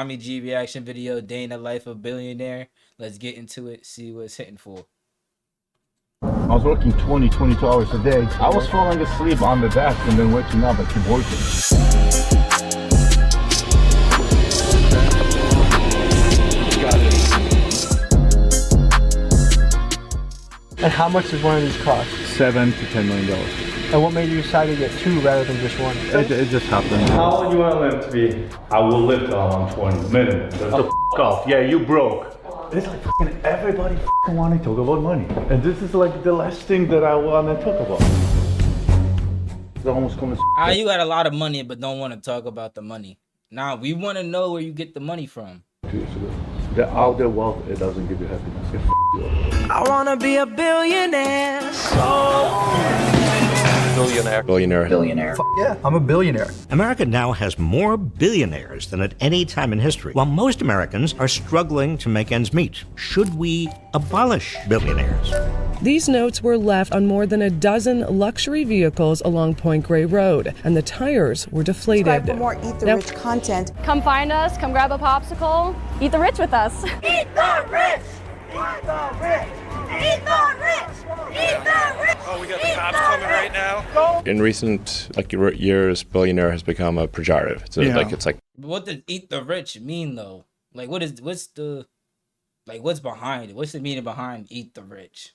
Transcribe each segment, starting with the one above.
Tommy G reaction video, Day in the Life of Billionaire. Let's get into it, see what it's hitting for. I was working 22 hours a day. I was falling asleep on the desk and then waking up and keep working. And how much does one of these cost? $7 to $10 million. And what made you decide to get two rather than just one? It just happened. How old do you want to live to be? I will live till I'm 20 minimum. So f off. Yeah, you broke. It's like fucking everybody fucking want to talk about money. And this is like the last thing that I want to talk about. It's almost coming. You got a lot of money, but don't want to talk about the money. Now, we want to know where you get the money from. The outer wealth, it doesn't give you happiness. It you up. I wanna be a billionaire. Billionaire. Yeah, I'm a billionaire. America now has more billionaires than at any time in history, while most Americans are struggling to make ends meet. Should we abolish billionaires? These notes were left on more than a dozen luxury vehicles along Point Grey Road, and the tires were deflated. Subscribe for more Eat the Rich content. Come find us, come grab a popsicle, eat the rich with us. Eat the rich! Eat the rich! Eat the rich! Eat the rich! Oh, we got the cops coming right now. In recent years, billionaire has become a pejorative. So it's like. What does eat the rich mean though? Like what's behind it? What's the meaning behind eat the rich?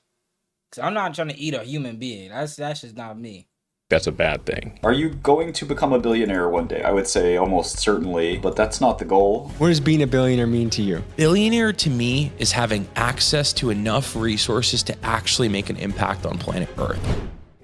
Cause I'm not trying to eat a human being. That's just not me. That's a bad thing. Are you going to become a billionaire one day? I would say almost certainly, but that's not the goal. What does being a billionaire mean to you? Billionaire to me is having access to enough resources to actually make an impact on planet Earth.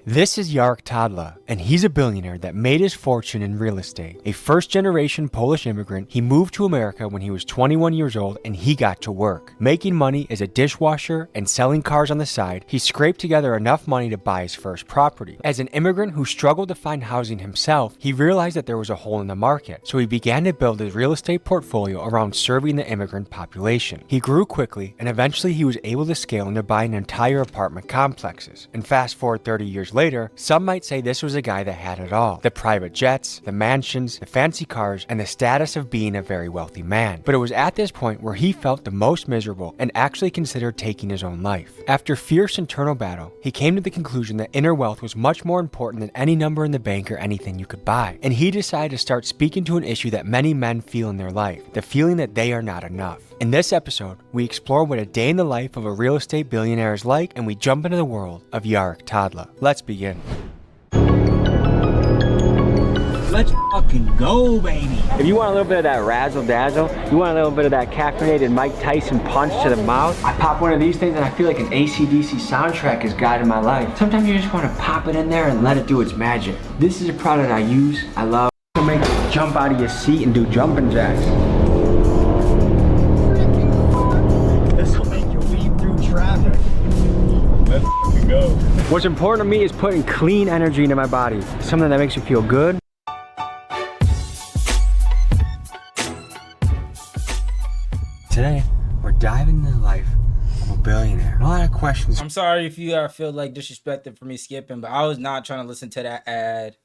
This is Jarek Tadla, and he's a billionaire that made his fortune in real estate. A first-generation Polish immigrant, he moved to America when he was 21 years old and he got to work. Making money as a dishwasher and selling cars on the side, he scraped together enough money to buy his first property. As an immigrant who struggled to find housing himself, he realized that there was a hole in the market, so he began to build his real estate portfolio around serving the immigrant population. He grew quickly, and eventually he was able to scale into buying entire apartment complexes. And fast forward 30 years later, some might say this was a guy that had it all. The private jets, the mansions, the fancy cars, and the status of being a very wealthy man. But it was at this point where he felt the most miserable and actually considered taking his own life. After fierce internal battle, he came to the conclusion that inner wealth was much more important than any number in the bank or anything you could buy. And he decided to start speaking to an issue that many men feel in their life, the feeling that they are not enough. In this episode, we explore what a day in the life of a real estate billionaire is like, and we jump into the world of Jarek Tadla. Let's begin. Let's fucking go, baby. If you want a little bit of that razzle dazzle, you want a little bit of that caffeinated Mike Tyson punch to the mouth, I pop one of these things and I feel like an AC/DC soundtrack is guiding my life. Sometimes you just want to pop it in there and let it do its magic. This is a product I use, I love. It'll make you jump out of your seat and do jumping jacks. This will make you weave through traffic. Let's go. What's important to me is putting clean energy into my body. Something that makes me feel good. Today, we're diving into the life of a billionaire. A lot of questions. I'm sorry if you feel like disrespected for me skipping, but I was not trying to listen to that ad.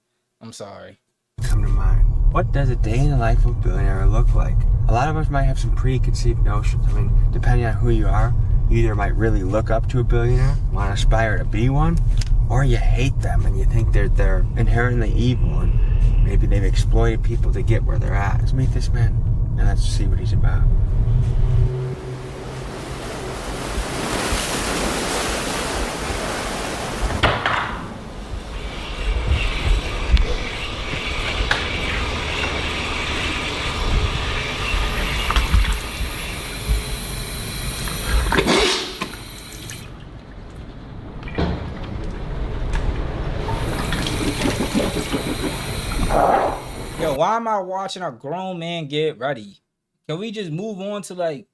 I'm sorry. Come to mind. What does a day in the life of a billionaire look like? A lot of us might have some preconceived notions. I mean, depending on who you are, you either might really look up to a billionaire, want to aspire to be one, or you hate them and you think they're inherently evil and maybe they've exploited people to get where they're at. Let's meet this man and let's see what he's about. Yo, why am I watching a grown man get ready? Can we just move on to like...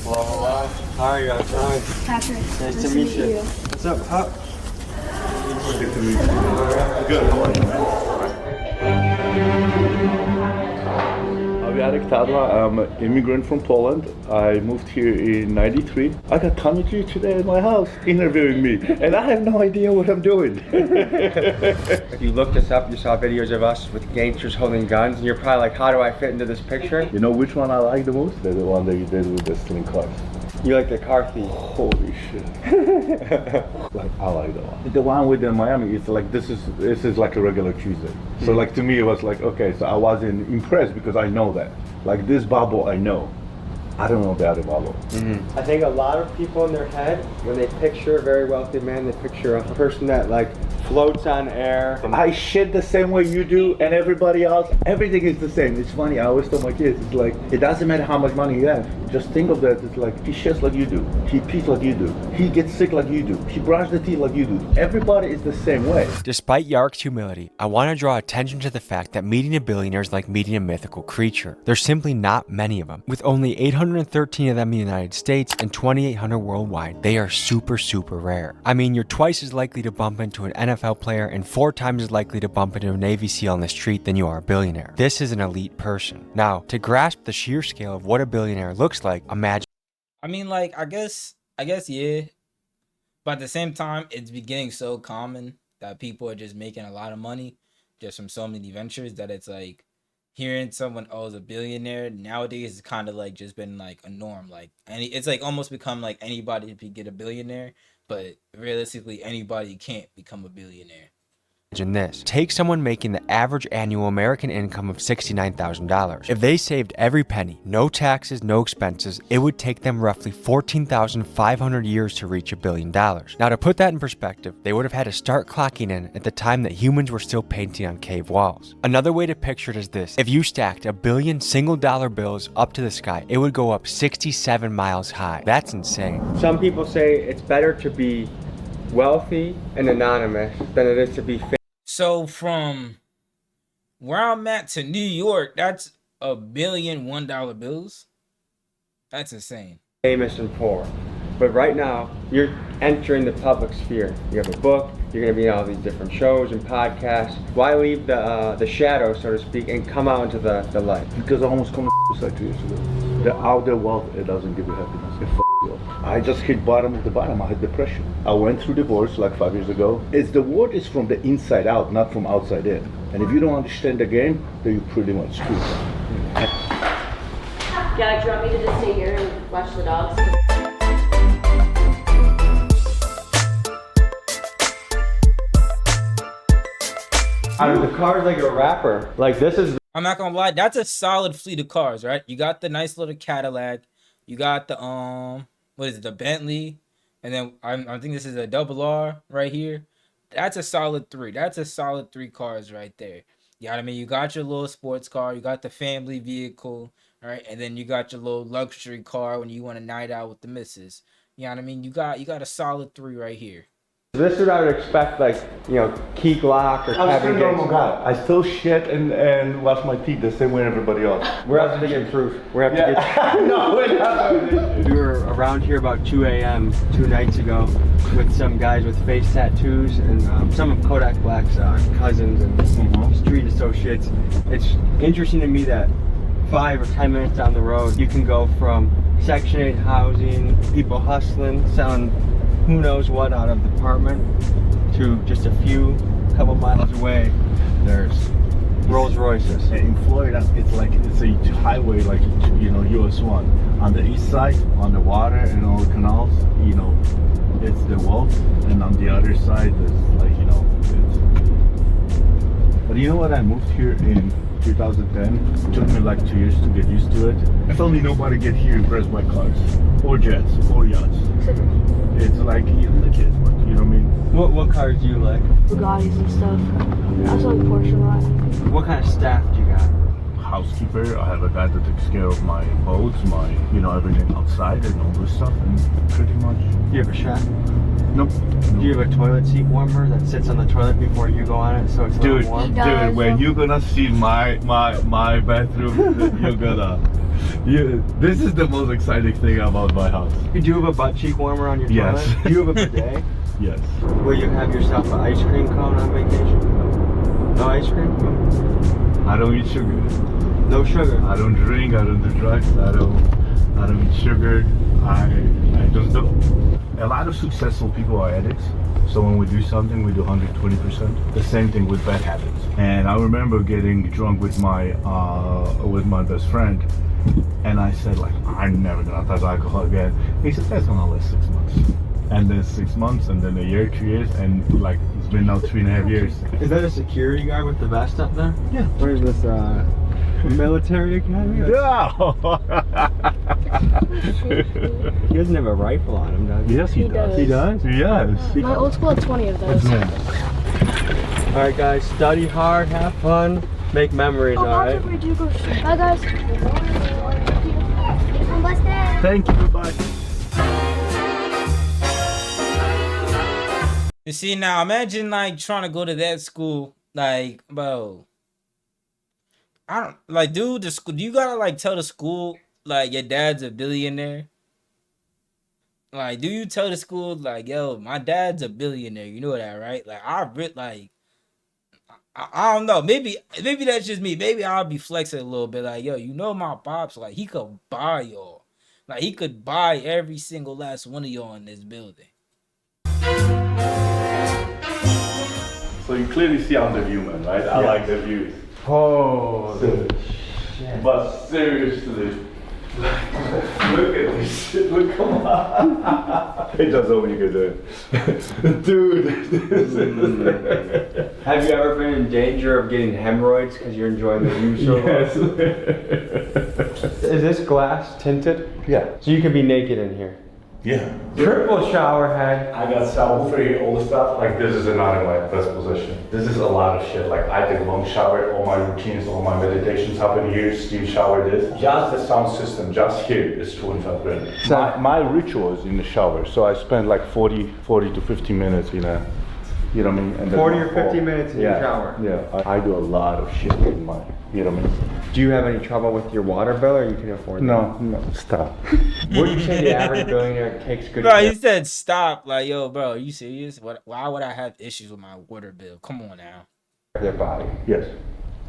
Hello. How are you guys? Patrick. Nice to meet you. What's up, Pup? Good to meet you. Good, how are you, man? How Jarek Tadla. I'm an immigrant from Poland. I moved here in '93. I got Tommy G today at my house interviewing me, and I have no idea what I'm doing. If you looked us up, you saw videos of us with gangsters holding guns, and you're probably like, how do I fit into this picture? You know which one I like the most? The one that you did with the stealing cars. You like the car thief? Holy shit! Like I like that one. The one with the Miami, it's like this is like a regular Tuesday. So like to me it was like okay, so I wasn't impressed because I know that. Like this Babo I know. I don't know the other Babo. I think a lot of people in their head, when they picture a very wealthy man, they picture a person that like floats on air. I shit the same way you do and everybody else. Everything is the same. It's funny, I always tell my kids, it's like, it doesn't matter how much money you have. Just think of that, it's like, he shits like you do. He pees like you do. He gets sick like you do. He brushes the teeth like you do. Everybody is the same way. Despite Yark's humility, I want to draw attention to the fact that meeting a billionaire is like meeting a mythical creature. There's simply not many of them. With only 813 of them in the United States and 2,800 worldwide, they are super rare. I mean, you're twice as likely to bump into an NFL player and 4 times as likely to bump into a Navy SEAL on the street than you are a billionaire. This is an elite person. Now, to grasp the sheer scale of what a billionaire looks like, imagine. I mean, like, I guess, yeah. But at the same time, it's getting so common that people are just making a lot of money just from so many ventures that it's like hearing someone, oh, is a billionaire nowadays is kind of like just been like a norm. Like, it's like almost become like anybody can get a billionaire, but realistically, anybody can't become a billionaire. Imagine this. Take someone making the average annual American income of $69,000. If they saved every penny, no taxes, no expenses, it would take them roughly 14,500 years to reach $1 billion. Now, to put that in perspective, they would have had to start clocking in at the time that humans were still painting on cave walls. Another way to picture it is this. If you stacked 1 billion single-dollar bills up to the sky, it would go up 67 miles high. That's insane. Some people say it's better to be wealthy and anonymous than it is to be famous. So from where I'm at to New York, that's $1 billion $1 bills. That's insane. Famous and poor. But right now, you're entering the public sphere. You have a book, you're going to be on all these different shows and podcasts. Why leave the shadow, so to speak, and come out into the light? Because I almost committed suicide 2 years ago. The out there wealth, it doesn't give you happiness. It you up. I just hit bottom of the bottom. I had depression. I went through divorce like 5 years ago. The word is from the inside out, not from outside in. And if you don't understand the game, then you're pretty much screwed. Yeah, do you want me to just stay here and watch the dogs? The car's like a rapper. Like this is. I'm not gonna lie, that's a solid fleet of cars, right? You got the nice little Cadillac, you got the what is it, the Bentley, and then I think this is a double R right here. That's a solid 3. That's a solid 3 cars right there. You know what I mean? You got your little sports car, you got the family vehicle, right? And then you got your little luxury car when you want a night out with the missus. You know what I mean? You got a solid 3 right here. This is what I would expect, like, you know, Key Glock or Kevin Gates. I still shit and wash my teeth the same way everybody else. We're out to get proof. We're out to get. No, we're not. We were around here about 2 a.m. 2 nights ago with some guys with face tattoos and some of Kodak Black's cousins and street associates. It's interesting to me that 5 or 10 minutes down the road, you can go from Section 8 housing, people hustling, selling who knows what out of the apartment, to just a couple miles away, there's Rolls Royces. In Florida, it's a highway, like, you know, US 1. On the east side, on the water and all the canals, you know, it's the wealth, and on the other side, it's like, you know, it's. But you know what? I moved here in 2010. It took me like 2 years to get used to it. I felt nobody get here impressed by cars, or jets, or yachts. It's like, you know, the kids, but you know what I mean? What cars do you like? Bugattis and stuff. I also like Porsche a lot. What kind of staff do you got? Housekeeper. I have a guy that takes care of my boats, my, you know, everything outside and all this stuff, and pretty much. Do you have a chef? Nope. Do you have a toilet seat warmer that sits on the toilet before you go on it, so it's a little warm? Dude, when you're gonna see my bathroom, you're gonna. This is the most exciting thing about my house. You do have a butt cheek warmer on your toilet? Yes. Do you have a bidet? Yes. Will you have yourself an ice cream cone on vacation? No ice cream? I don't eat sugar. No sugar. I don't drink. I don't do drugs. I don't eat sugar. I just don't. A lot of successful people are addicts. So when we do something, we do 120%. The same thing with bad habits. And I remember getting drunk with my best friend, and I said like, I'm never gonna touch alcohol again. He said that's gonna last 6 months, and then 6 months, and then a year, 2 years, and like it's been now 3.5 years. Is that a security guard with the vest up there? Yeah. Where is this? Military academy? No. He doesn't have a rifle on him, does he? Yes, he does. He does? Yes. My old school had 20 of those. Alright guys, study hard, have fun, make memories, alright? Bye guys. Thank you, bye. You see, now imagine like trying to go to that school, like, bro. I don't like, dude. The school, you gotta like tell the school like your dad's a billionaire. Like, do you tell the school like, yo, my dad's a billionaire? You know that, right? Like, I don't know. Maybe that's just me. Maybe I'll be flexing a little bit. Like, yo, you know my pops, like he could buy y'all. Like he could buy every single last one of y'all in this building. So you clearly see I'm the human, right? I like the views. Oh, shit. But seriously, look at this shit. Look, come on. It does all you can do. Dude, this is... Have you ever been in danger of getting hemorrhoids because you're enjoying the view so Yes. Is this glass tinted? Yeah. So you can be naked in here. Yeah. Triple shower head. I got subwoofer, all the stuff. Like, this is not in my best position. This is a lot of shit. Like, I take long shower, all my routines, all my meditations happen here, steam shower this. Just the sound system, just here, is 25 grand. My ritual is in the shower, so I spend like 40 to 50 minutes in a, you know what I mean? And 40 or 50 minutes in the shower? Yeah, I do a lot of shit in my, you know what I mean? Do you have any trouble with your water bill, or you can afford that? No, stop. What do you say the average billionaire takes good Bro, care? he said stop. Like, yo, bro, are you serious? Why would I have issues with my water bill? Come on now. Their body. Yes.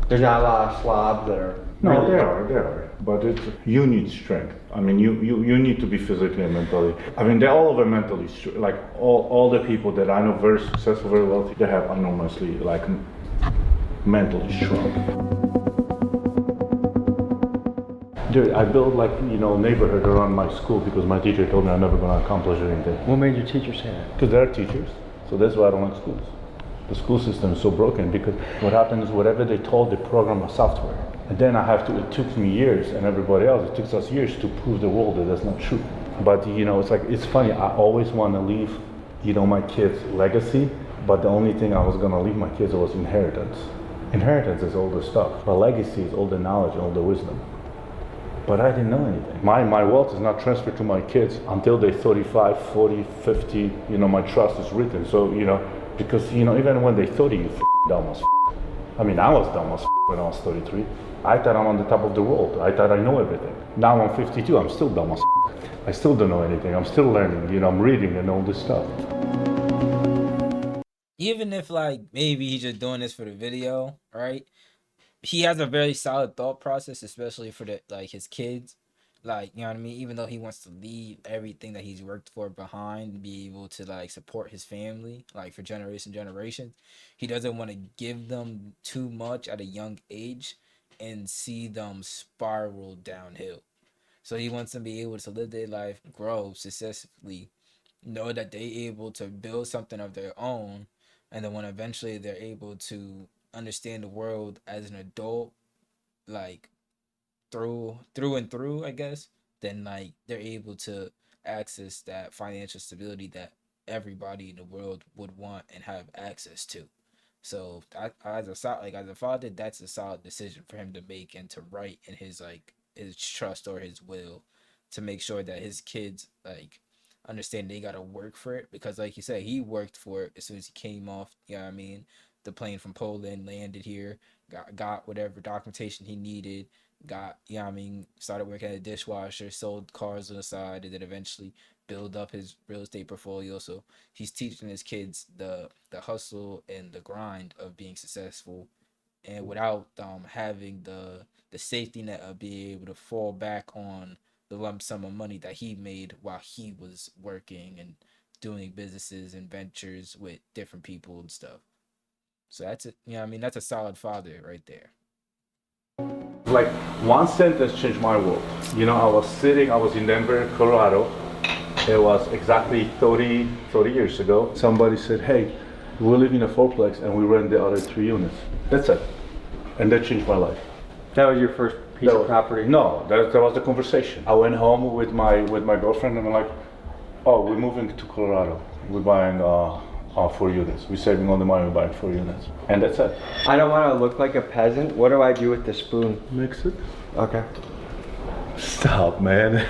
There's not a lot of slobs that are... No, really there are. But you need strength. I mean, you need to be physically and mentally. I mean, they're all over mentally. Like, all the people that I know very successful, very wealthy, they have enormously, like, mentally strong. Dude, I built like, you know, neighborhood around my school because my teacher told me I'm never going to accomplish anything. What made your teacher say that? Because they're teachers. So that's why I don't like schools. The school system is so broken because what happens is whatever they told, they program a software. And then it took me years and everybody else, it took us years to prove the world that that's not true. But, you know, it's funny. I always want to leave, you know, my kids legacy. But the only thing I was going to leave my kids was inheritance. Inheritance is all the stuff. But legacy is all the knowledge, all the wisdom. But I didn't know anything. My wealth is not transferred to my kids until they're 35, 40, 50, you know, my trust is written. So, you know, because, you know, even when they're 30, you dumb as I mean, I was dumb as when I was 33. I thought I'm on the top of the world. I thought I know everything. Now I'm 52, I'm still dumb as I still don't know anything. I'm still learning, you know, I'm reading and all this stuff. Even if, like, maybe he's just doing this for the video, right? He has a very solid thought process, especially for his kids. Like, you know what I mean? Even though he wants to leave everything that he's worked for behind and be able to like support his family, like for generations, he doesn't want to give them too much at a young age and see them spiral downhill. So he wants them to be able to live their life, grow successfully, know that they're able to build something of their own, and then when eventually they're able to understand the world as an adult, like through and through, I guess, then like they're able to access that financial stability that everybody in the world would want and have access to. So as a father, that's a solid decision for him to make and to write in his trust or his will, to make sure that his kids like understand they gotta work for it, because like you said, he worked for it as soon as he came off, you know what I mean, the plane from Poland, landed here, got whatever documentation he needed, got, you know what I mean, started working at a dishwasher, sold cars on the side, and then eventually build up his real estate portfolio. So he's teaching his kids the hustle and the grind of being successful and without having the safety net of being able to fall back on the lump sum of money that he made while he was working and doing businesses and ventures with different people and stuff. So that's that's a solid father right there. Like one sentence changed my world. You know, I was in Denver, Colorado. It was exactly 30 years ago. Somebody said, hey, we live in a fourplex and we rent the other 3 units. That's it. And that changed my life. That was your first piece of property? No, that was the conversation. I went home with my girlfriend and I'm like, oh, we're moving to Colorado. We're buying 4 units. We're saving all the money, we're buying 4 units. And that's it. I don't want to look like a peasant. What do I do with the spoon? Mix it. Okay. Stop, man.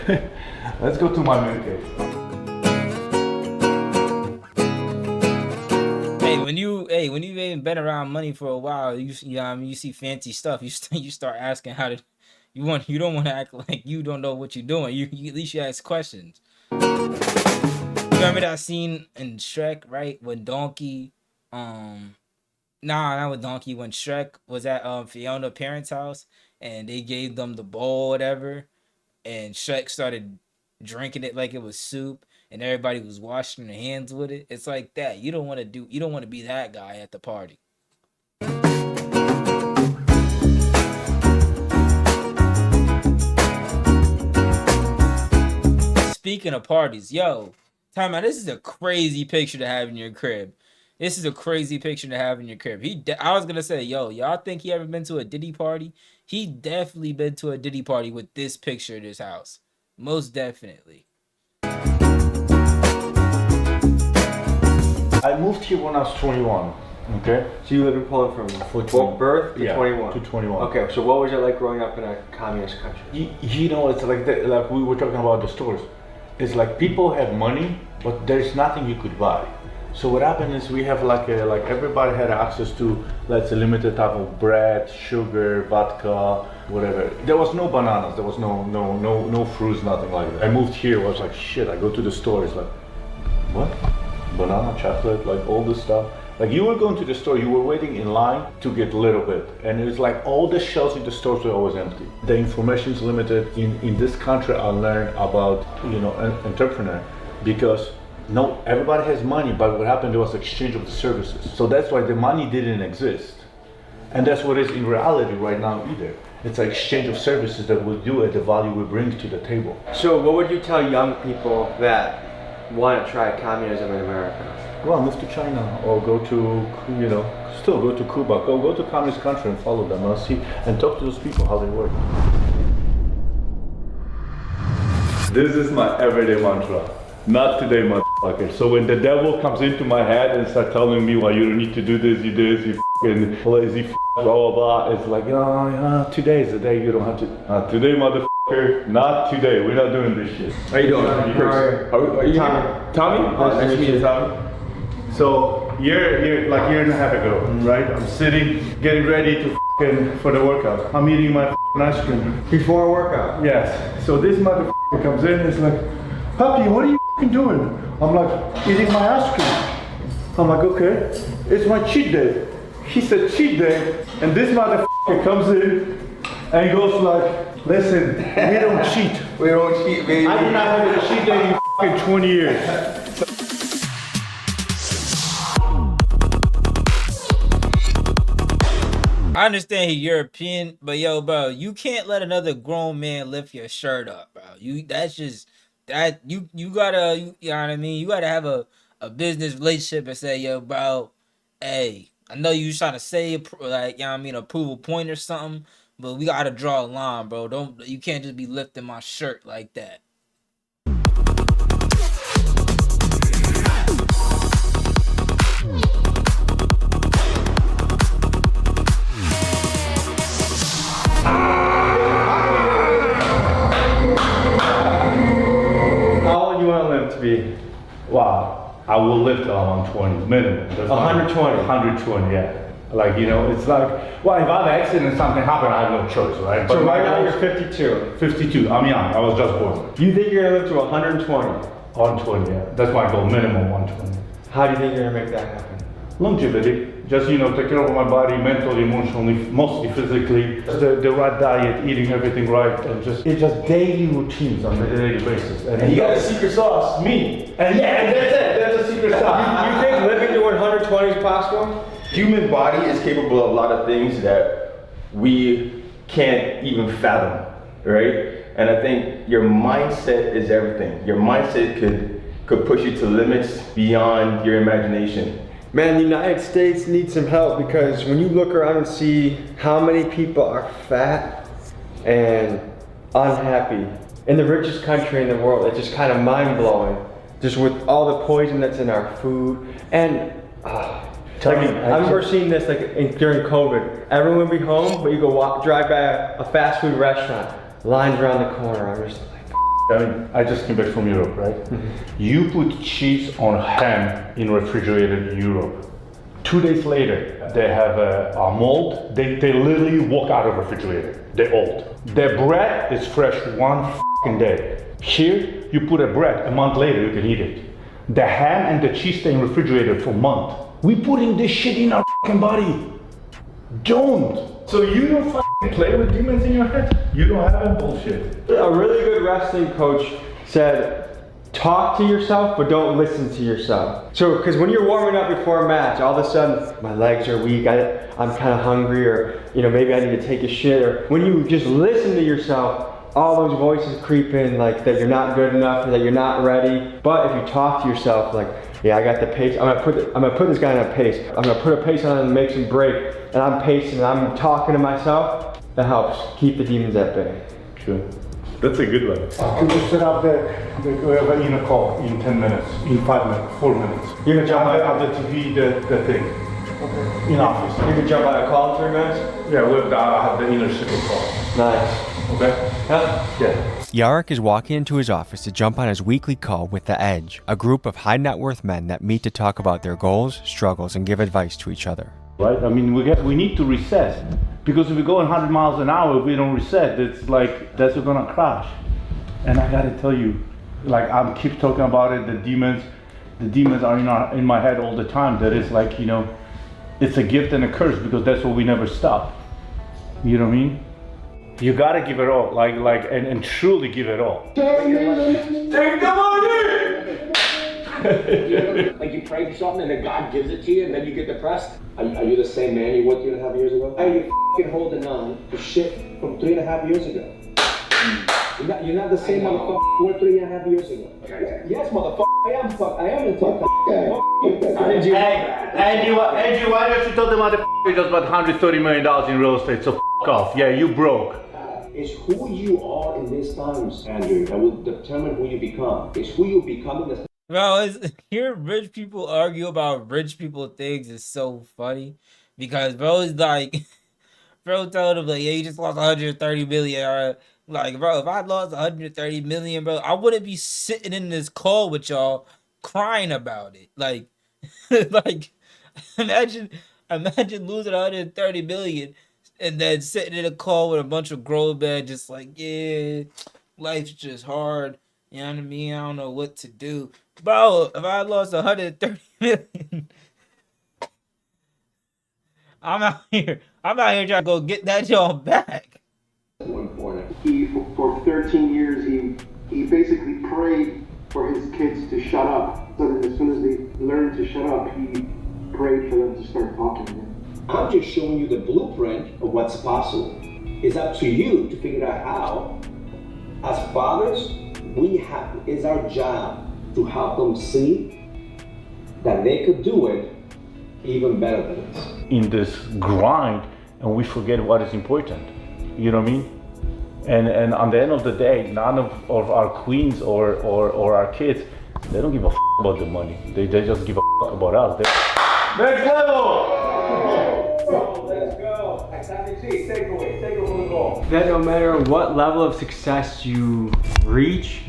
Let's go to my man cave. When you've even been around money for a while, you see fancy stuff. You start asking how to. You don't want to act like you don't know what you're doing. You at least you ask questions. Remember that scene in Shrek, right? When Donkey, not with Donkey. When Shrek was at Fiona's parents' house and they gave them the bowl, or whatever, and Shrek started drinking it like it was soup, and everybody was washing their hands with it. It's like that. You don't want to be that guy at the party. Speaking of parties, yo, time out. This is a crazy picture to have in your crib. This is a crazy picture to have in your crib. I was gonna say, yo, y'all think he ever been to a Diddy party? He definitely been to a Diddy party with this picture of this house. Most definitely. I moved here when I was 21. Okay. So you live in Poland from birth to 21? To 21. Okay, so what was it like growing up in a communist country? You know, it's like like we were talking about the stores. It's like people have money, but there's nothing you could buy. So what happened is we have like everybody had access to, let's say, limited type of bread, sugar, vodka, whatever. There was no bananas, there was no fruits, nothing like that. I moved here, I was like, shit, I go to the store, it's like, what? Banana, chocolate, like all this stuff. Like you were going to the store, you were waiting in line to get a little bit. And it was like all the shelves in the stores were always empty. The information is limited. In this country, I learned about, an entrepreneur because everybody has money, but what happened, there was exchange of the services. So that's why the money didn't exist. And that's what it is in reality right now either. It's an exchange of services that we do at the value we bring to the table. So what would you tell young people that want to try communism in America? Well, move to China or go to, still go to Cuba. Go to communist country and follow them and see and talk to those people how they work. This is my everyday mantra. Not today, motherfucker. So when the devil comes into my head and starts telling me, well, you don't need to do this, you fucking lazy blah, blah, blah. It's like, today is the day you don't have to. Today, motherfucker, not today. We're not doing this shit. How you doing? Are you Tommy? Tommy? Nice to meet you, Tommy. So, like a year and a half ago, right? I'm sitting, getting ready for the workout. I'm eating my ice cream. Before a workout? Yes. So this motherfucker comes in and is like, Papi, what are you doing? I'm like, eating my ice cream. I'm like, okay, it's my cheat day. He said cheat day, and this motherfucker comes in and goes like, listen, we don't cheat. We don't cheat, baby. I did not have a cheat day in 20 years. I understand he's European, but yo, bro, you can't let another grown man lift your shirt up, bro. You gotta, you know what I mean? You gotta have a business relationship and say, yo, bro, hey, I know you trying to say like, approve a point or something, but we gotta draw a line, bro. You can't just be lifting my shirt like that. To be? Wow, I will live till I'm 120 minimum. 120? 120, yeah. Like, it's like, well, if I have an accident and something happened, I have no choice, right? But so right now you're 52? 52, I'm young, I was just born. You think you're gonna live to 120? 120, yeah. That's my goal, minimum 120. How do you think you're gonna make that happen? Longevity. Just, take care of my body, mentally, emotionally, mostly physically. The right diet, eating everything right, and it's just daily routines on a daily basis. And you got a secret sauce, me. And that's it. That's a secret sauce. You think living to 120 is possible? Human body is capable of a lot of things that we can't even fathom, right? And I think your mindset is everything. Your mindset could push you to limits beyond your imagination. Man, the United States needs some help because when you look around and see how many people are fat and unhappy in the richest country in the world, it's just kind of mind-blowing. Just with all the poison that's in our food. And I remember seeing this during COVID. Everyone would be home, but you go drive by a fast food restaurant, lines around the corner. I'm just like, I just came back from Europe, right? Mm-hmm. You put cheese on ham in refrigerated Europe. 2 days later, they have a mold. They literally walk out of refrigerator. They're old. Their bread is fresh one fucking day. Here, you put a bread, a month later you can eat it. The ham and the cheese stay in refrigerator for a month. We putting this shit in our fucking body. Don't. So you don't fucking play with demons in your head? You don't have that bullshit. A really good wrestling coach said, talk to yourself, but don't listen to yourself. So, because when you're warming up before a match, all of a sudden, my legs are weak, I'm kind of hungry, or maybe I need to take a shit, or when you just listen to yourself, all those voices creep in, like that you're not good enough, that you're not ready. But if you talk to yourself, like, yeah, I got the pace. I'm gonna put this guy on a pace. I'm gonna put a pace on him and make some break. And I'm pacing. And I'm talking to myself. That helps keep the demons at bay. True. That's a good one. Can you set up in a call in 10 minutes, in 5 minutes, 4 minutes? You're gonna jump on the TV, the thing. Okay. In office. You can jump on a call in 3 minutes? Yeah, I have the inner circle call. Nice. Okay? Yeah. Yarrick is walking into his office to jump on his weekly call with The Edge, a group of high net worth men that meet to talk about their goals, struggles, and give advice to each other. Right? I mean, we need to reset. Because if we go 100 miles an hour, if we don't reset, it's like, that's gonna crash. And I gotta tell you, like I keep talking about it, the demons are in my head all the time. That is like, it's a gift and a curse because that's what we never stop. You know what I mean? You gotta give it all, and truly give it all. Take the money! Like you pray for something and then God gives it to you and then you get depressed? Are you the same man you were 3.5 years ago? Are you f***ing holding on to shit from 3.5 years ago? You're not the same motherfucker you were 3.5 years ago. Yes, motherfucker, I am in touch. Andrew, why don't you tell the motherfucker just about $130 million in real estate, so f*** off. Yeah, you broke. It's who you are in these times, Andrew, that will determine who you become. It's who you become in this. Bro, hear rich people argue about rich people things is so funny. Because bro is like, bro told him like, yeah, you just lost 130 million. Like, bro, if I lost 130 million, bro, I wouldn't be sitting in this call with y'all crying about it. Like, like, imagine losing 130 million and then sitting in a call with a bunch of grown men just like, yeah, life's just hard. You know what I mean? I don't know what to do. Bro, if I lost 130 million, I'm out here trying to go get that y'all back. He, for 13 years, he basically prayed for his kids to shut up. So that as soon as they learned to shut up, he prayed for them to start talking again. I'm just showing you the blueprint of what's possible. It's up to you to figure out how. As fathers, it's our job to help them see that they could do it even better than us. In this grind, and we forget what is important. You know what I mean? And on the end of the day, none of our queens or our kids, they don't give a f about the money. They just give a f about us. Next level! Let's go. Takeaway. That no matter what level of success you reach,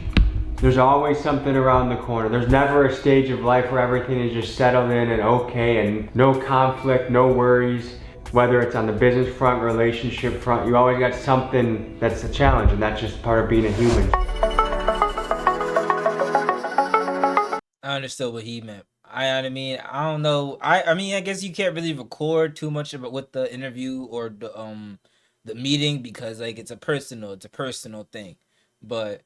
there's always something around the corner. There's never a stage of life where everything is just settled in and okay and no conflict, no worries. Whether it's on the business front, relationship front, you always got something that's a challenge, and that's just part of being a human. I understood what he meant. I know what I mean. I don't know. I mean, I guess you can't really record too much about with the interview or the meeting because like it's a personal thing. But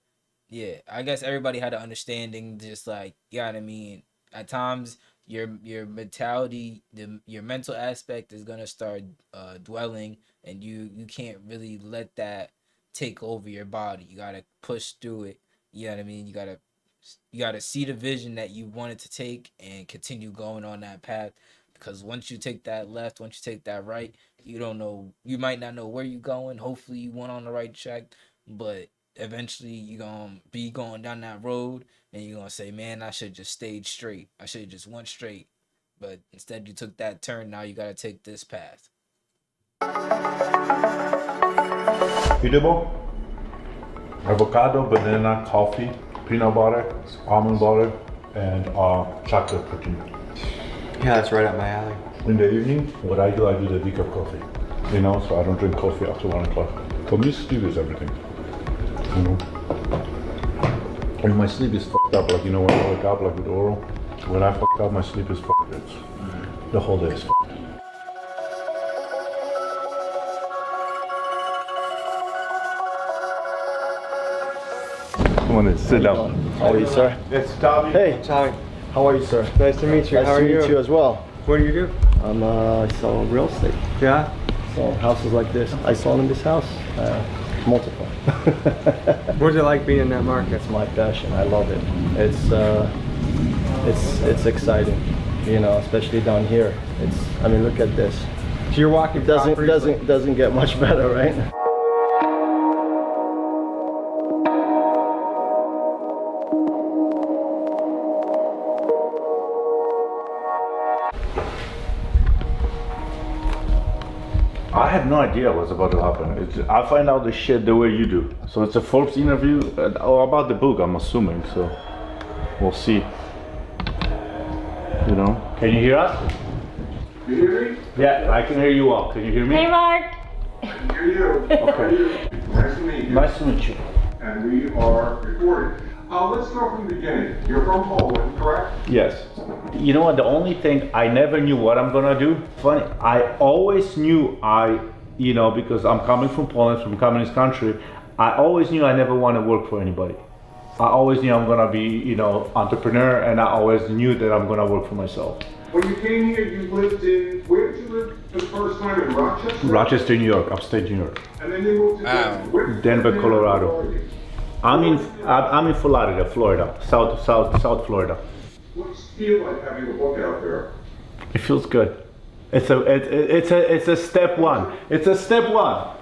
yeah, I guess everybody had an understanding. Just like you know what I mean. At times, your mentality, your mental aspect is gonna start dwelling, and you can't really let that take over your body. You gotta push through it. You know what I mean. You gotta see the vision that you wanted to take and continue going on that path. Because once you take that left, once you take that right, you don't know. You might not know where you're going. Hopefully, you went on the right track, but eventually you're gonna be going down that road and you're gonna say, man, I should just stayed straight. I should have just went straight. But instead you took that turn, now you gotta take this path. Eatable, avocado, banana, coffee, peanut butter, almond butter, and chocolate protein. Yeah, that's right up my alley. In the evening, what I do the decaf coffee. You know, so I don't drink coffee after 1 o'clock. For me, sleep is everything. You know? And my sleep is fucked up, like, you know, when I wake up, like with oral, when I fucked up, my sleep is fucked. The whole day is fucked. Come on in, sit down. How are you, sir? It's Tommy. Hey, Tommy, how are you, sir? nice to meet you. Nice How to are meet you? you as well. What do you do? I sell real estate. Yeah? So houses like this. I saw in this house. Multiple. What's it like being in that market? It's my passion. I love it. It's exciting. You know, especially down here. I mean, look at this. So you're walking It properties doesn't get much better, right? I had no idea what's about to happen. I find out the shit the way you do. So it's a Forbes interview about the book, I'm assuming. So we'll see. You know? Can you hear us? You hear me? Yeah, I can hear you all. Can you hear me? Hey, Mark. I can hear you. Okay. Nice to meet you. Nice to meet you. And we are recording. Let's start from the beginning. You're from Poland, correct? Yes. You know what? The only thing I never knew what I'm gonna do. Funny, I always knew because I'm coming from Poland, from a communist country. I always knew I never want to work for anybody. I always knew I'm gonna be, entrepreneur, and I always knew that I'm gonna work for myself. When you came here, you lived in, where did you live the first time, in Rochester? Rochester, New York, upstate New York. And then you moved to Denver. Denver, Colorado. I'm in Florida, South Florida. What does it feel like having a book out there? It feels good. It's a step one. It's a step one.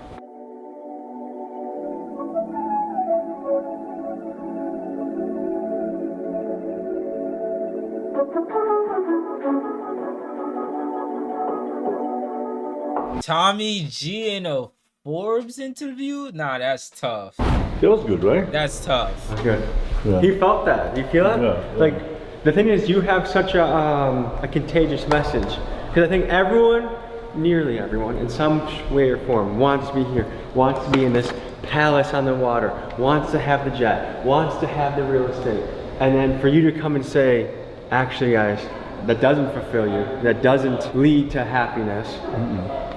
Tommy G in a Forbes interview? Nah, that's tough. It was good, right? That's tough. Good. Yeah. He felt that. You feel it? Yeah. Like, the thing is, you have such a contagious message. Because I think everyone, nearly everyone, in some way or form, wants to be here, wants to be in this palace on the water, wants to have the jet, wants to have the real estate. And then for you to come and say, actually, guys, that doesn't fulfill you, that doesn't lead to happiness.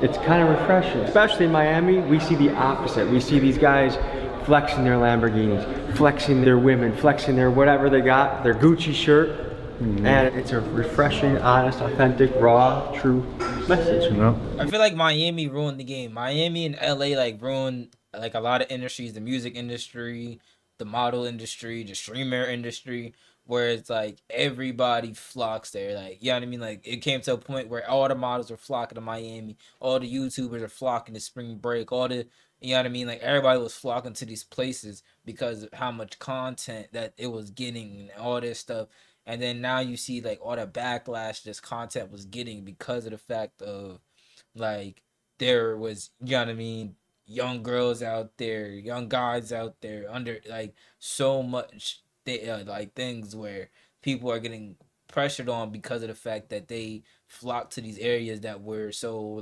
It's kind of refreshing. Especially in Miami, we see the opposite. We see these guys flexing their Lamborghinis, flexing their women, flexing their whatever they got, their Gucci shirt. And it's a refreshing, honest, authentic, raw, true message. You know? I feel like Miami ruined the game. Miami and LA ruined a lot of industries, the music industry, the model industry, the streamer industry, where it's everybody flocks there. You know what I mean? It came to a point where all the models are flocking to Miami, all the YouTubers are flocking to spring break, you know what I mean? Everybody was flocking to these places because of how much content that it was getting and all this stuff. And then now you see all the backlash this content was getting because of the fact of there was, you know what I mean, young girls out there, young guys out there under so much things where people are getting pressured on because of the fact that they flock to these areas that were so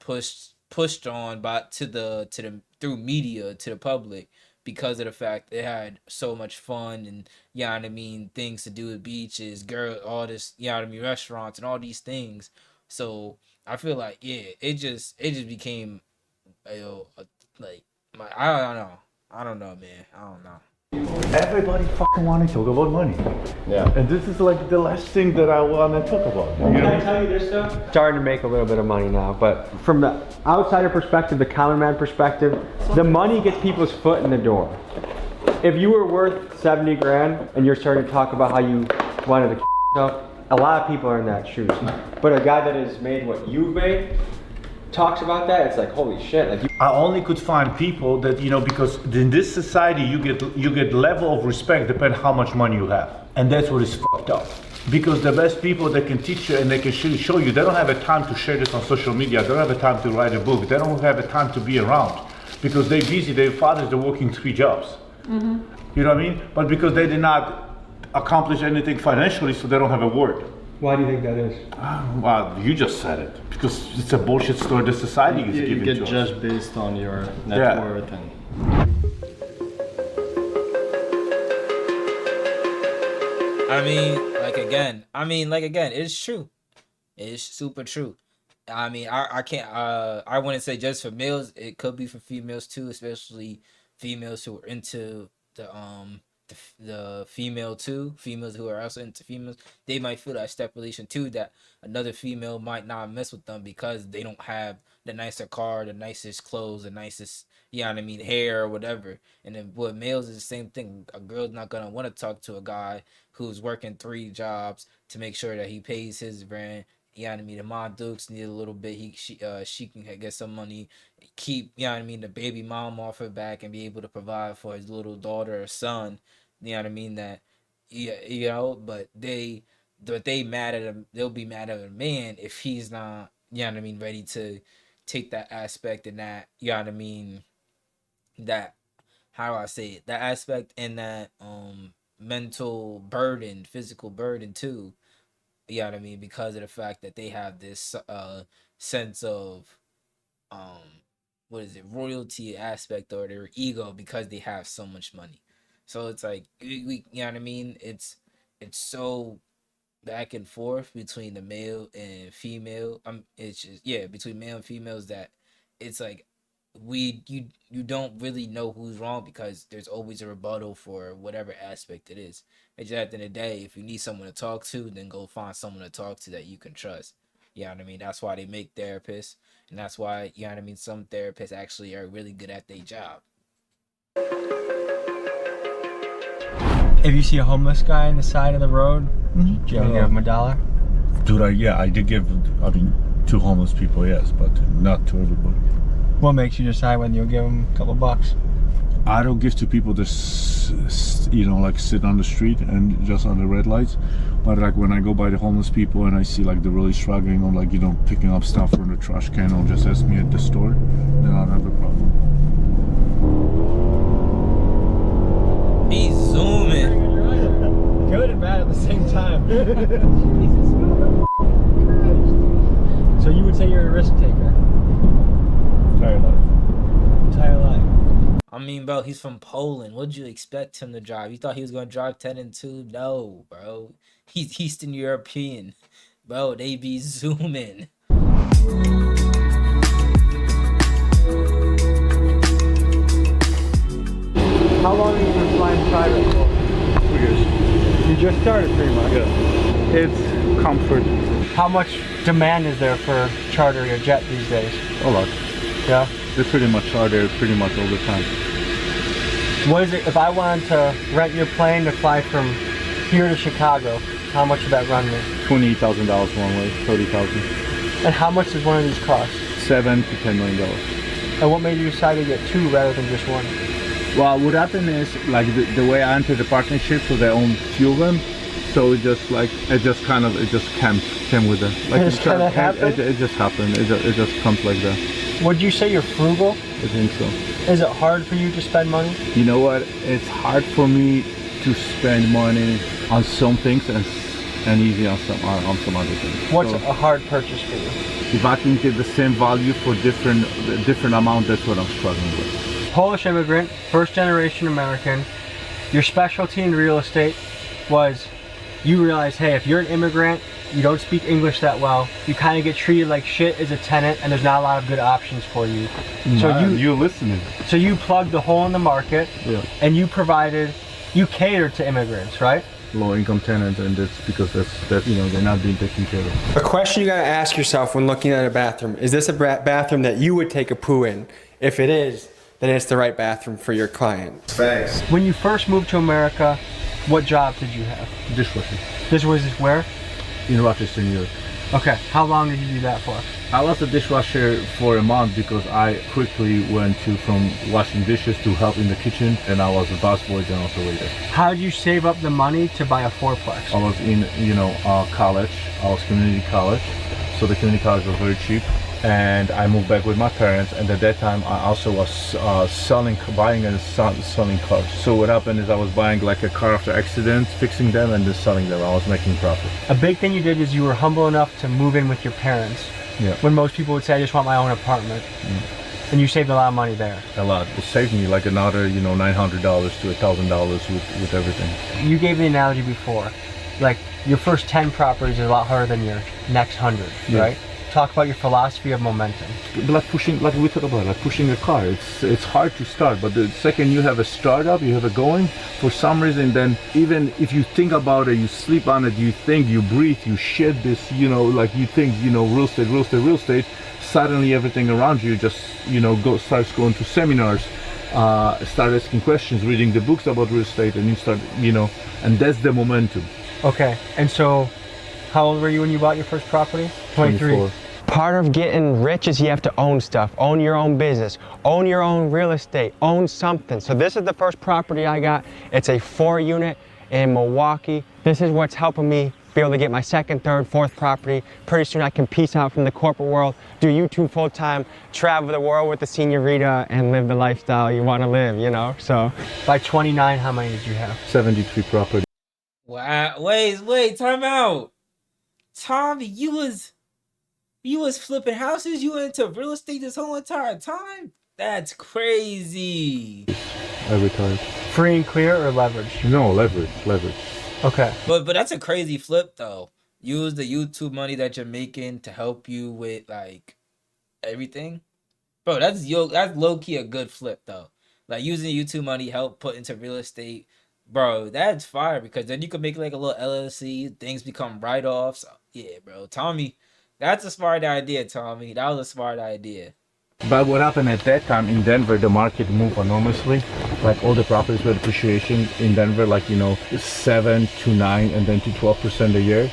pushed on by to the through media to the public because of the fact they had so much fun and you know what I mean, things to do at beaches, girl, all this, you know what I mean, restaurants and all these things. So I feel like it just became like I don't know. I don't know, man. I don't know. Everybody fucking want to talk about money. Yeah. And this is like the last thing that I want to talk about. Can I tell you this though? Starting to make a little bit of money now, but from the outsider perspective, the common man perspective, the money gets people's foot in the door. If you were worth 70 grand and you're starting to talk about how you wanted to up, a lot of people are in that shoes. But a guy that has made what you've made talks about that, it's like, holy shit. Like, I only could find people that, you know, because in this society you get level of respect depending how much money you have. And that's what is fucked up. Because the best people that can teach you and they can show you, they don't have a time to share this on social media, they don't have a time to write a book, they don't have a time to be around. Because they're busy, their fathers, they're working 3 jobs. Mm-hmm. You know what I mean? But because they did not accomplish anything financially, so they don't have a word. Why do you think that is? Well, you just said it. Because it's a bullshit story the society is giving to us. You get judged based on your net worth and... I mean, like again, it's true. It's super true. I mean, I can't, I wouldn't say just for males. It could be for females too, especially females who are into the female too. Females who are also into females, they might feel that step relation too, that another female might not mess with them because they don't have the nicer car, the nicest clothes, the nicest, you know what I mean, hair or whatever. And then with males is the same thing. A girl's not gonna want to talk to a guy who's working 3 jobs to make sure that he pays his rent. You know what I mean? The mom dukes need a little bit. She can get some money, keep, you know what I mean, the baby mom off her back and be able to provide for his little daughter or son. You know what I mean? That, yeah, you know, but they mad at him. They'll be mad at a man if he's not, you know what I mean, ready to take that aspect and that, you know what I mean, that, how do I say it? That aspect and that mental burden, physical burden too. You know what I mean? Because of the fact that they have this sense of what is it, royalty aspect or their ego because they have so much money. So it's like we you know what I mean? It's so back and forth between the male and female. It's just, yeah, between male and females, that it's like you don't really know who's wrong because there's always a rebuttal for whatever aspect it is. It's just at the end of the day, if you need someone to talk to, then go find someone to talk to that you can trust. You know what I mean? That's why they make therapists, and that's why, you know what I mean, some therapists actually are really good at their job. If you see a homeless guy on the side of the road, do you ever give him $1? Dude, I did give, to homeless people, yes, but not to everybody. What makes you decide when you'll give them a couple bucks? I don't give to people that, like sit on the street and just on the red lights. But like when I go by the homeless people and I see like they're really struggling or like, picking up stuff from the trash can or just ask me at the store, then I don't have a problem. He's zooming. Good and bad at the same time. So you would say you're a risk taker? Entire life. I mean, bro, he's from Poland. What'd you expect him to drive? You thought he was gonna drive 10 and 2? No, bro. He's Eastern European. Bro, they be zooming. How long have you been flying private for? 2 years. You just started pretty much. Yeah. It's comfort. How much demand is there for chartering a jet these days? A lot. Yeah? They're pretty much are there pretty much all the time. What is it, if I wanted to rent your plane to fly from here to Chicago, how much would that run me? $28,000 one way, $30,000. And how much does one of these cost? $7 to $10 million. And what made you decide to get 2 rather than just 1? Well, what happened is, like the way I entered the partnership, so they own 2 of them. So it just came with it. Like it just kind of happened? It just happened. It just comes like that. Would you say you're frugal? I think so. Is it hard for you to spend money? You know what? It's hard for me to spend money on some things and easy on some other things. What's a hard purchase for you? If I can get the same value for different amount, that's what I'm struggling with. Polish immigrant, first generation American. Your specialty in real estate was you realized, hey, if you're an immigrant, you don't speak English that well, you kind of get treated like shit as a tenant, and there's not a lot of good options for you. So you're listening. So you plugged the hole in the market, and you catered to immigrants, right? Low income tenants, and that's because that's you know, they're not being taken care of. A question you gotta ask yourself when looking at a bathroom: is this a bathroom that you would take a poo in? If it is, then it's the right bathroom for your client. Thanks. When you first moved to America, what job did you have? Dishwasher. This was where? In Rochester, New York. Okay, how long did you do that for? I was a dishwasher for a month because I quickly went from washing dishes to help in the kitchen, and I was a busboy and also waiter. How did you save up the money to buy a fourplex? I was in, college. I was community college, so the community college was very cheap. And I moved back with my parents, and at that time I also was buying and selling cars. So what happened is I was buying like a car after accident, fixing them, and then selling them. I was making profit. A big thing you did is you were humble enough to move in with your parents. Yeah. When most people would say, I just want my own apartment. And you saved a lot of money there. A lot. It saved me like another, $900 to $1,000 with everything. You gave the analogy before, like your first 10 properties is a lot harder than your next 100, right? Talk about your philosophy of momentum. Like we talked about, like pushing a car. It's hard to start, but the second you have a startup, you have it going, for some reason, then even if you think about it, you sleep on it, you think, you breathe, you shit this, like you think, real estate, suddenly everything around you just, starts going to seminars, start asking questions, reading the books about real estate, and you start, and that's the momentum. Okay, and so how old were you when you bought your first property? 23. 24. Part of getting rich is you have to own stuff, own your own business, own your own real estate, own something. So this is the first property I got. It's a 4-unit in Milwaukee. This is what's helping me be able to get my second, third, fourth property. Pretty soon I can peace out from the corporate world, do YouTube full time, travel the world with the señorita, and live the lifestyle you want to live, So by 29, how many did you have? 73 properties. Wow, wait, time out. Tommy, you was flipping houses? You went into real estate this whole entire time? That's crazy. I retired. Free and clear or leverage? No, leverage. Okay. But that's a crazy flip though. Use the YouTube money that you're making to help you with like everything. Bro, that's low-key a good flip though. Like using YouTube money help put into real estate. Bro, that's fire because then you can make like a little LLC, things become write-offs. Yeah, bro. Tommy, that's a smart idea, Tommy. That was a smart idea. But what happened at that time in Denver, the market moved enormously. Like all the properties were appreciation in Denver, like 7 to 9 and then to 12% a year.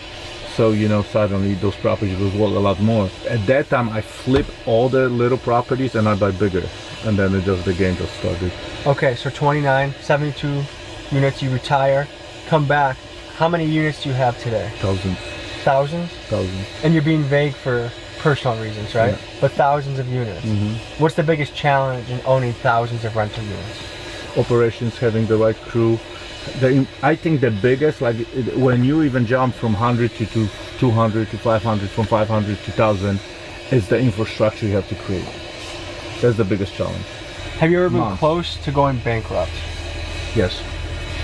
So suddenly those properties was worth a lot more. At that time, I flipped all the little properties and I buy bigger, and then the game just started. Okay, so 29, 72 units. You retire, come back. How many units do you have today? Thousands. Thousands? Thousands. And you're being vague for personal reasons, right? Yeah. But thousands of units. What's the biggest challenge in owning thousands of rental units? Operations, having the right crew. I think the biggest, like when you even jump from 100 to 200 to 500, from 500 to 1,000, is the infrastructure you have to create. That's the biggest challenge. Have you ever been close to going bankrupt? Yes.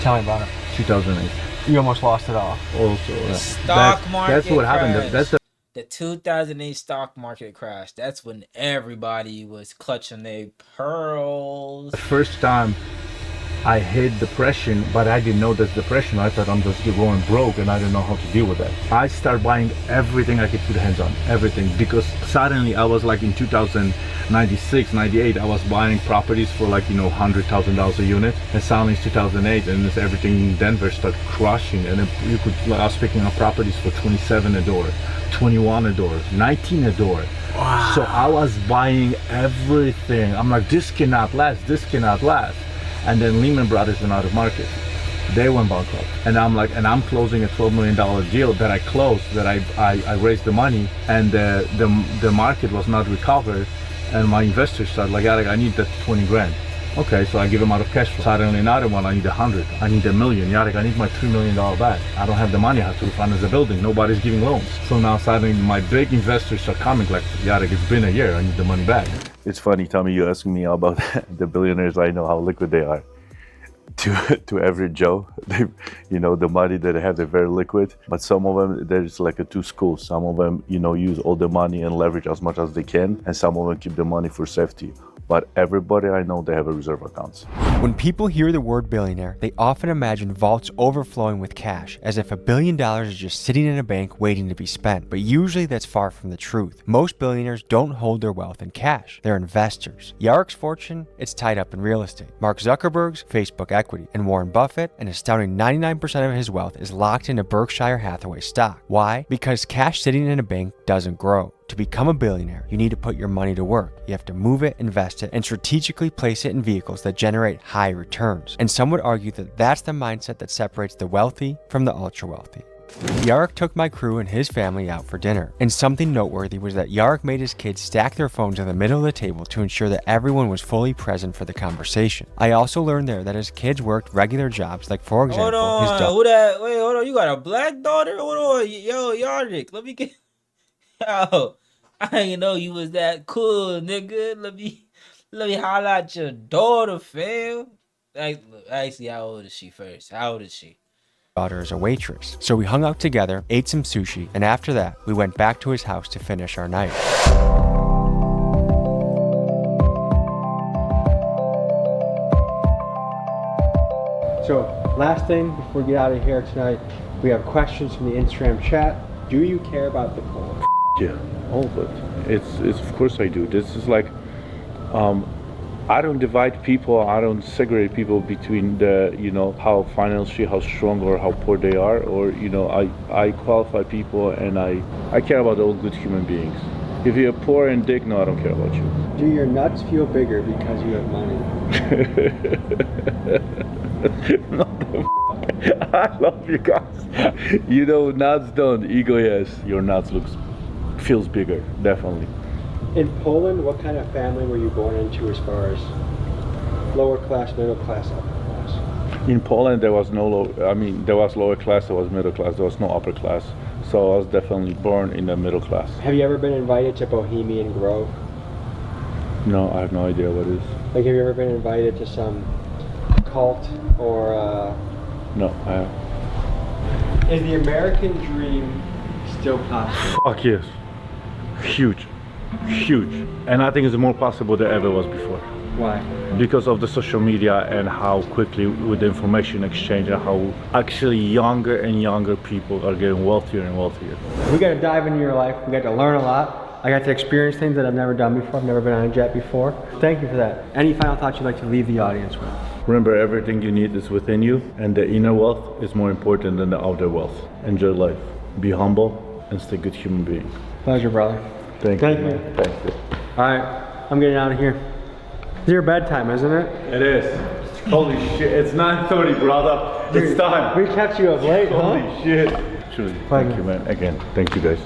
Tell me about it. 2008. You almost lost it all. Also, Stock market. That's what happened. That's the 2008 stock market crash. That's when everybody was clutching their pearls. The first time I hit depression, but I didn't know that's depression. I thought I'm just going broke and I didn't know how to deal with that. I started buying everything I could put hands on, everything, because suddenly I was like in 2096, 98, I was buying properties for like, $100,000 a unit, and suddenly it's 2008 and everything in Denver started crushing, and I was picking up properties for 27 a door, 21 a door, 19 a door. Wow. So I was buying everything. I'm like, this cannot last. And then Lehman Brothers went out of market. They went bankrupt. And I'm closing a $12 million deal that I closed, that I raised the money, and the market was not recovered. And my investors started like, Alec, I need that 20 grand. Okay, so I give him out of cash flow. Suddenly another one, I need 100, I need 1,000,000. Yarek, I need my $3 million back. I don't have the money, I have to refinance the building. Nobody's giving loans. So now suddenly my big investors are coming like, Yarek, it's been a year, I need the money back. It's funny, Tommy, you asking me about the billionaires. I know how liquid they are. To average Joe, they, the money that they have, they're very liquid. But some of them, there's like two schools. Some of them, use all the money and leverage as much as they can, and some of them keep the money for safety. But everybody I know, they have a reserve accounts. When people hear the word billionaire, they often imagine vaults overflowing with cash, as if $1 billion is just sitting in a bank waiting to be spent. But usually that's far from the truth. Most billionaires don't hold their wealth in cash. They're investors. Yarek's fortune, it's tied up in real estate. Mark Zuckerberg's Facebook equity, and Warren Buffett, an astounding 99% of his wealth is locked into Berkshire Hathaway stock. Why? Because cash sitting in a bank doesn't grow. To become a billionaire, you need to put your money to work. You have to move it, invest it, and strategically place it in vehicles that generate high returns. And some would argue that that's the mindset that separates the wealthy from the ultra wealthy. Yarek took my crew and his family out for dinner, and something noteworthy was that Yarek made his kids stack their phones in the middle of the table to ensure that everyone was fully present for the conversation. I also learned there that his kids worked regular jobs, like for example, his daughter. Who that? Wait, hold on. You got a black daughter? Hold on. Yo, Yardik, let me get. Yo, I didn't know you was that cool, nigga. Let me holler at your daughter, fam. Like, actually, how old is she first? How old is she? Daughter as a waitress. So we hung out together, ate some sushi, and after that, we went back to his house to finish our night. So, last thing before we get out of here tonight, we have questions from the Instagram chat. Do you care about the poll? Yeah, all of it. It's of course I do. This is like, I don't divide people. I don't segregate people between how financially, how strong or how poor they are, or I qualify people, and I care about all good human beings. If you're poor and dick, no, I don't care about you. Do your nuts feel bigger because you have money? I love you guys. Nuts don't. Ego, yes. Your nuts feels bigger, definitely. In Poland, what kind of family were you born into as far as lower class, middle class, upper class? In Poland, there was there was lower class, there was middle class, there was no upper class. So I was definitely born in the middle class. Have you ever been invited to Bohemian Grove? No, I have no idea what it is. Like, have you ever been invited to some cult or? No, I haven't. Is the American dream still possible? Fuck yes. Huge. And I think it's more possible than ever was before. Why? Because of the social media and how quickly with the information exchange and how actually younger and younger people are getting wealthier and wealthier. We got to dive into your life. We got to learn a lot. I got to experience things that I've never done before. I've never been on a jet before. Thank you for that. Any final thoughts you'd like to leave the audience with? Remember, everything you need is within you, and the inner wealth is more important than the outer wealth. Enjoy life. Be humble and stay a good human being. Pleasure, brother. Thank you. Thank you. All right, I'm getting out of here. It's your bedtime, isn't it? It is. Holy shit, it's 9:30, brother. It's time. We kept you up late, Holy huh? shit. Truly, thank you, man. Again, thank you guys.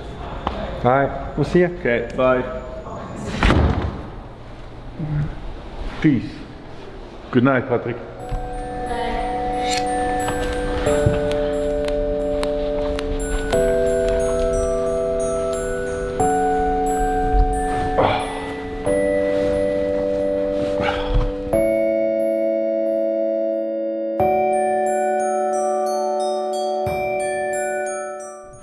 All right, we'll see you. Okay, bye. Peace. Good night, Patrick.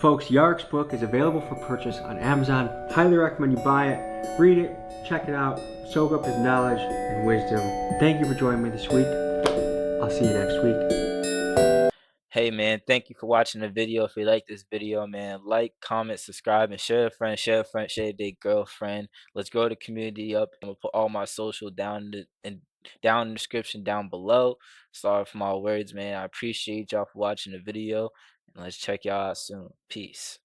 Folks, Yarek's book is available for purchase on Amazon. Highly recommend you buy it, read it, check it out, soak up his knowledge and wisdom. Thank you for joining me this week. I'll see you next week. Hey man, thank you for watching the video. If you like this video, man, like, comment, subscribe, and share a friend, share their girlfriend. Let's grow the community up. I'm gonna put all my social down in the description down below. Sorry for my words, man. I appreciate y'all for watching the video, and let's check y'all out soon. Peace.